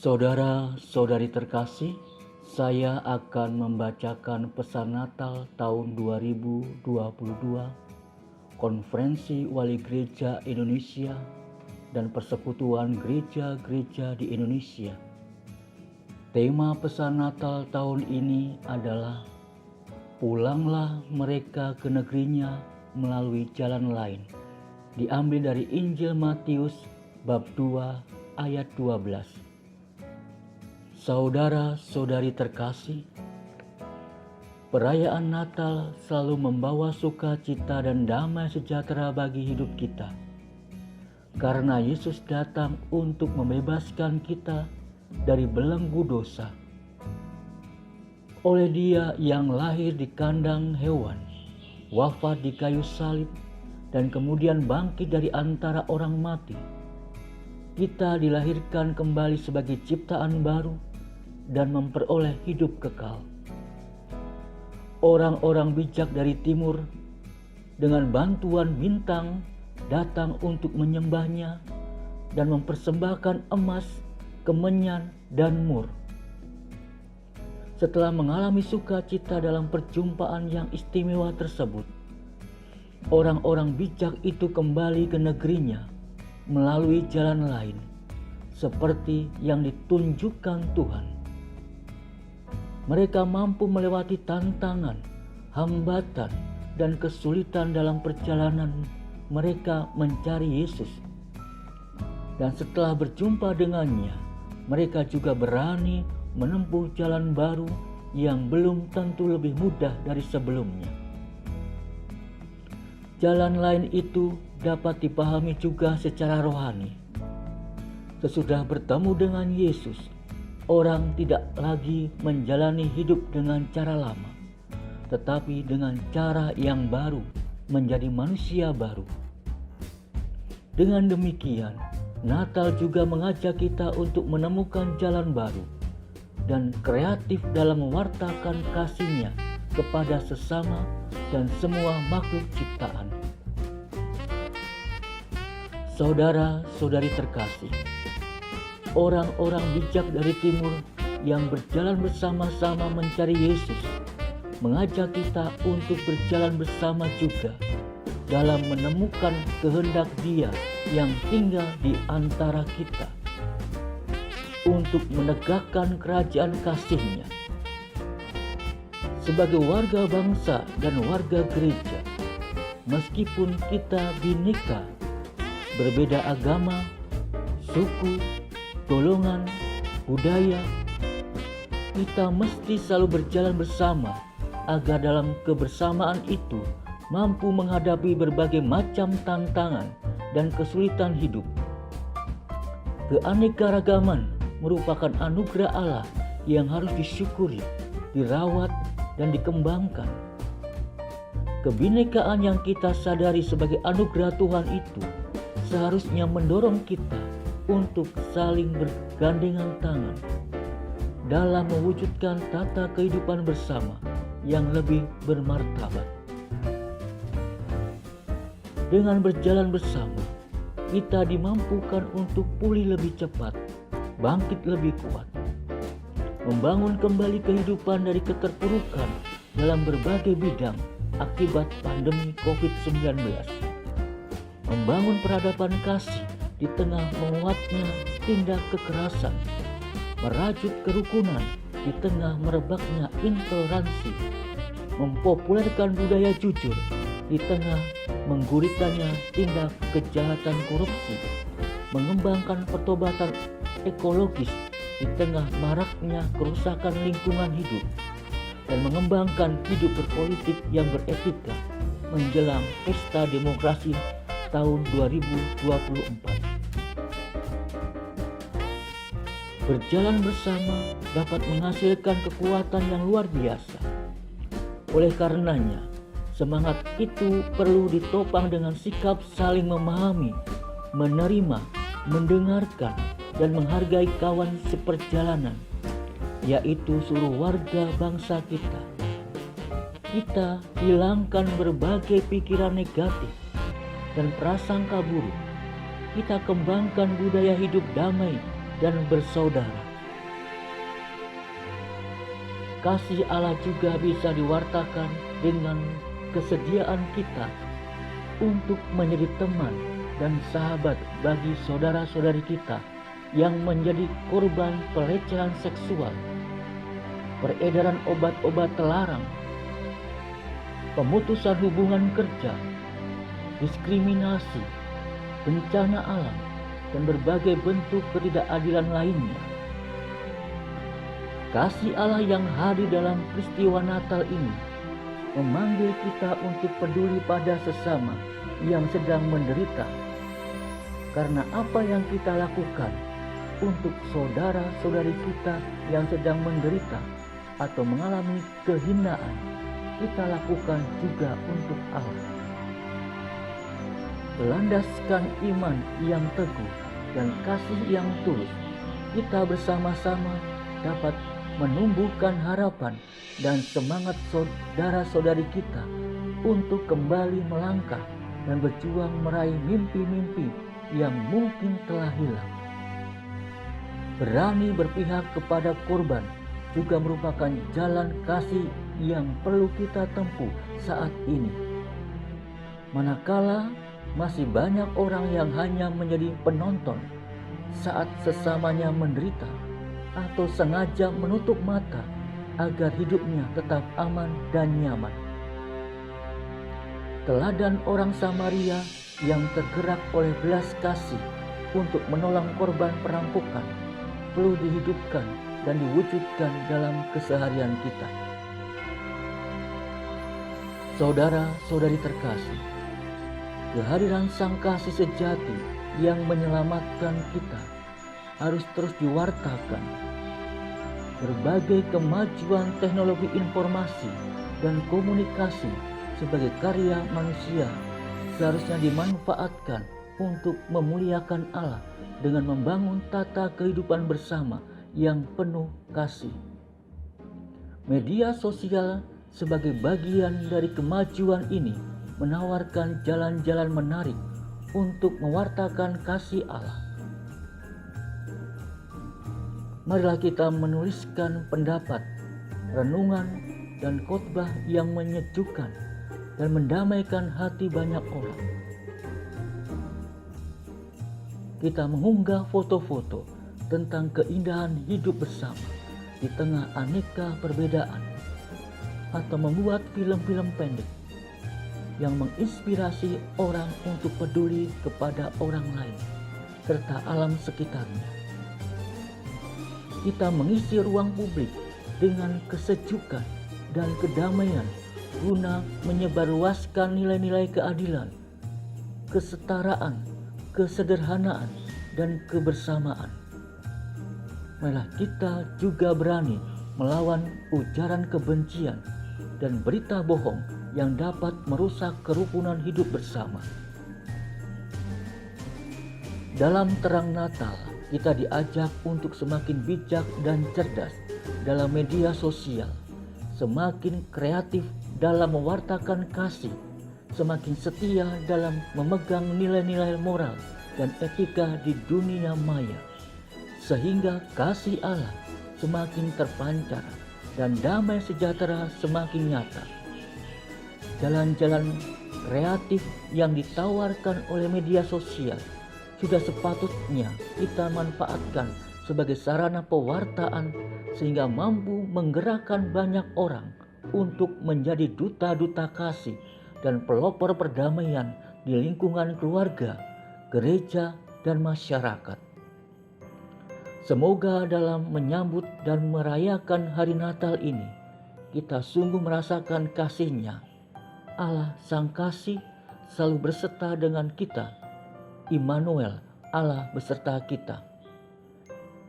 Saudara-saudari terkasih, saya akan membacakan pesan Natal tahun 2022, Konferensi Wali Gereja Indonesia dan Persekutuan Gereja-Gereja di Indonesia. Tema pesan Natal tahun ini adalah "Pulanglah mereka ke negerinya melalui jalan lain", diambil dari Injil Matius bab 2 ayat 12. Saudara-saudari terkasih, perayaan Natal selalu membawa sukacita dan damai sejahtera bagi hidup kita. Karena Yesus datang untuk membebaskan kita dari belenggu dosa. Oleh Dia yang lahir di kandang hewan, wafat di kayu salib, dan kemudian bangkit dari antara orang mati, kita dilahirkan kembali sebagai ciptaan baru dan memperoleh hidup kekal. Orang-orang bijak dari timur dengan bantuan bintang datang untuk menyembahnya dan mempersembahkan emas, kemenyan, dan mur. Setelah mengalami sukacita dalam perjumpaan yang istimewa tersebut, orang-orang bijak itu kembali ke negerinya melalui jalan lain, seperti yang ditunjukkan Tuhan. Mereka mampu melewati tantangan, hambatan, dan kesulitan dalam perjalanan mereka mencari Yesus. Dan setelah berjumpa dengannya, mereka juga berani menempuh jalan baru yang belum tentu lebih mudah dari sebelumnya. Jalan lain itu dapat dipahami juga secara rohani. Sesudah bertemu dengan Yesus, orang tidak lagi menjalani hidup dengan cara lama, tetapi dengan cara yang baru, menjadi manusia baru. Dengan demikian, Natal juga mengajak kita untuk menemukan jalan baru dan kreatif dalam mewartakan kasih-Nya kepada sesama dan semua makhluk ciptaan. Saudara-saudari terkasih, orang-orang bijak dari timur yang berjalan bersama-sama mencari Yesus mengajak kita untuk berjalan bersama juga dalam menemukan kehendak Dia yang tinggal di antara kita untuk menegakkan kerajaan kasih-Nya. Sebagai warga bangsa dan warga gereja, meskipun kita bineka, berbeda agama, suku, golongan, budaya, kita mesti selalu berjalan bersama agar dalam kebersamaan itu mampu menghadapi berbagai macam tantangan dan kesulitan hidup. Keanekaragaman merupakan anugerah Allah yang harus disyukuri, dirawat, dan dikembangkan. Kebinekaan yang kita sadari sebagai anugerah Tuhan itu seharusnya mendorong kita untuk saling bergandengan tangan dalam mewujudkan tata kehidupan bersama yang lebih bermartabat. Dengan berjalan bersama, kita dimampukan untuk pulih lebih cepat, bangkit lebih kuat, membangun kembali kehidupan dari keterpurukan dalam berbagai bidang akibat pandemi COVID-19, membangun peradaban kasih di tengah menguatnya tindak kekerasan, merajut kerukunan di tengah merebaknya intoleransi, mempopulerkan budaya jujur di tengah menggurikannya tindak kejahatan korupsi, mengembangkan pertobatan ekologis di tengah maraknya kerusakan lingkungan hidup, dan mengembangkan hidup berpolitik yang beretika menjelang pesta demokrasi tahun 2024. Berjalan bersama dapat menghasilkan kekuatan yang luar biasa. Oleh karenanya, semangat itu perlu ditopang dengan sikap saling memahami, menerima, mendengarkan, dan menghargai kawan seperjalanan, yaitu seluruh warga bangsa kita. Kita hilangkan berbagai pikiran negatif dan prasangka buruk. Kita kembangkan budaya hidup damai dan bersaudara. kasih Allah juga bisa diwartakan dengan kesediaan kita untuk menjadi teman dan sahabat bagi saudara-saudari kita yang menjadi korban pelecehan seksual, peredaran obat-obat terlarang, pemutusan hubungan kerja, diskriminasi, bencana alam, dan berbagai bentuk ketidakadilan lainnya. Kasih Allah yang hadir dalam peristiwa Natal ini memanggil kita untuk peduli pada sesama yang sedang menderita, karena apa yang kita lakukan untuk saudara-saudari kita yang sedang menderita atau mengalami kehinaan, kita lakukan juga untuk Allah. Berlandaskan iman yang teguh dan kasih yang tulus, kita bersama-sama dapat menumbuhkan harapan dan semangat saudara-saudari kita untuk kembali melangkah dan berjuang meraih mimpi-mimpi yang mungkin telah hilang. Berani berpihak kepada korban juga merupakan jalan kasih yang perlu kita tempuh saat ini. Manakala masih banyak orang yang hanya menjadi penonton saat sesamanya menderita, atau sengaja menutup mata agar hidupnya tetap aman dan nyaman. Teladan orang Samaria yang tergerak oleh belas kasih untuk menolong korban perampokan perlu dihidupkan dan diwujudkan dalam keseharian kita. Saudara-saudari terkasih, kehadiran Sang Kasih sejati yang menyelamatkan kita harus terus diwartakan. Berbagai kemajuan teknologi informasi dan komunikasi sebagai karya manusia seharusnya dimanfaatkan untuk memuliakan Allah dengan membangun tata kehidupan bersama yang penuh kasih. Media sosial sebagai bagian dari kemajuan ini menawarkan jalan-jalan menarik untuk mewartakan kasih Allah. Marilah kita menuliskan pendapat, renungan, dan khotbah yang menyejukkan dan mendamaikan hati banyak orang. Kita mengunggah foto-foto tentang keindahan hidup bersama di tengah aneka perbedaan, atau membuat film-film pendek yang menginspirasi orang untuk peduli kepada orang lain serta alam sekitarnya. Kita mengisi ruang publik dengan kesejukan dan kedamaian guna menyebarluaskan nilai-nilai keadilan, kesetaraan, kesederhanaan, dan kebersamaan. Marilah kita juga berani melawan ujaran kebencian dan berita bohong yang dapat merusak kerukunan hidup bersama. Dalam terang Natal, kita diajak untuk semakin bijak dan cerdas dalam media sosial, semakin kreatif dalam mewartakan kasih, semakin setia dalam memegang nilai-nilai moral dan etika di dunia maya, sehingga kasih Allah semakin terpancar dan damai sejahtera semakin nyata. Jalan-jalan kreatif yang ditawarkan oleh media sosial sudah sepatutnya kita manfaatkan sebagai sarana pewartaan sehingga mampu menggerakkan banyak orang untuk menjadi duta-duta kasih dan pelopor perdamaian di lingkungan keluarga, gereja, dan masyarakat. Semoga dalam menyambut dan merayakan hari Natal ini, kita sungguh merasakan kasih-Nya. Allah Sang Kasih selalu berserta dengan kita. Immanuel, Allah beserta kita.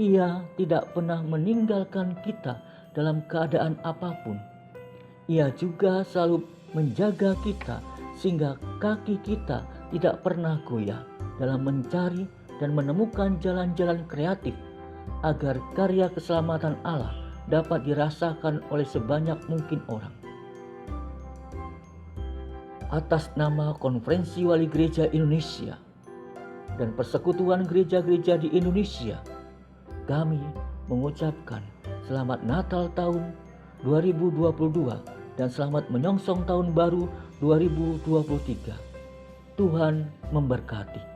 Ia tidak pernah meninggalkan kita dalam keadaan apapun. Ia juga selalu menjaga kita sehingga kaki kita tidak pernah goyah dalam mencari dan menemukan jalan-jalan kreatif agar karya keselamatan Allah dapat dirasakan oleh sebanyak mungkin orang. Atas nama Konferensi Wali Gereja Indonesia dan Persekutuan Gereja-Gereja di Indonesia, kami mengucapkan Selamat Natal tahun 2022 dan selamat menyongsong tahun baru 2023. Tuhan memberkati.